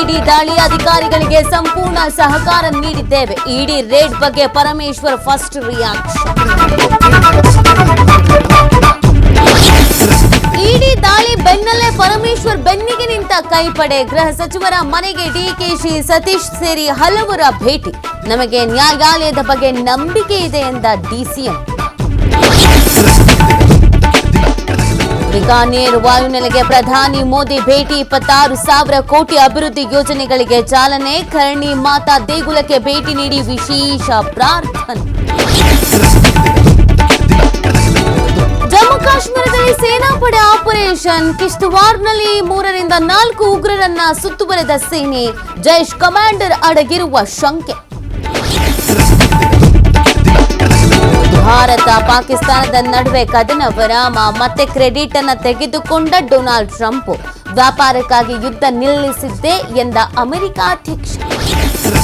ಇಡಿ ದಾಳಿ ಅಧಿಕಾರಿಗಳಿಗೆ ಸಂಪೂರ್ಣ ಸಹಕಾರ ನೀಡಿದ್ದೇವೆ. ಇಡಿ ರೇಡ್ ಬಗ್ಗೆ ಪರಮೇಶ್ವರ್ ಫಸ್ಟ್ ರಿಯಾಕ್ಷನ್. ಇಡಿ ದಾಳಿ ಬೆನ್ನಲ್ಲೇ ಪರಮೇಶ್ವರ್ ಬೆನ್ನಿಗೆ ನಿಂತ ಕೈಪಡೆ. ಗೃಹ ಸಚಿವರ ಮನೆಗೆ ಡಿಕೆಶಿ ಸತೀಶ್ ಸೇರಿ ಹಲವರ ಭೇಟಿ. ನಮಗೆ ನ್ಯಾಯಾಲಯದ ಬಗ್ಗೆ ನಂಬಿಕೆ ಇದೆ ಎಂದ ಡಿಸಿಎಂ. ಬಿಕಾನೇರ್ ವಾಯುನೆಲೆಗೆ ಪ್ರಧಾನಿ ಮೋದಿ ಭೇಟಿ. 26,000 ಕೋಟಿ ಅಭಿವೃದ್ಧಿ ಯೋಜನೆಗಳಿಗೆ ಚಾಲನೆ. ಕರ್ಣಿ ಮಾತಾ ದೇಗುಲಕ್ಕೆ ಭೇಟಿ ನೀಡಿ ವಿಶೇಷ ಪ್ರಾರ್ಥನೆ. ಜಮ್ಮು ಕಾಶ್ಮೀರದಲ್ಲಿ ಸೇನಾಪಡೆ ಆಪರೇಷನ್. ಕಿಶ್ತವಾರ್ನಲ್ಲಿ 3ರಿಂದ 4 ಉಗ್ರರನ್ನ ಸುತ್ತುವರೆದ ಸೇನೆ. ಜೈಷ್ ಕಮಾಂಡರ್ ಅಡಗಿರುವ ಶಂಕೆ. ಭಾರತ ಪಾಕಿಸ್ತಾನದ ನಡುವೆ ಕದನ ವಿರಾಮ. ಮತ್ತೆ ಕ್ರೆಡಿಟ್ ಅನ್ನು ತೆಗೆದುಕೊಂಡ ಡೊನಾಲ್ಡ್ ಟ್ರಂಪ್. ವ್ಯಾಪಾರಕ್ಕಾಗಿ ಯುದ್ಧ ನಿಲ್ಲಿಸಿದ್ದೆ ಎಂದ ಅಮೆರಿಕ ಅಧ್ಯಕ್ಷ.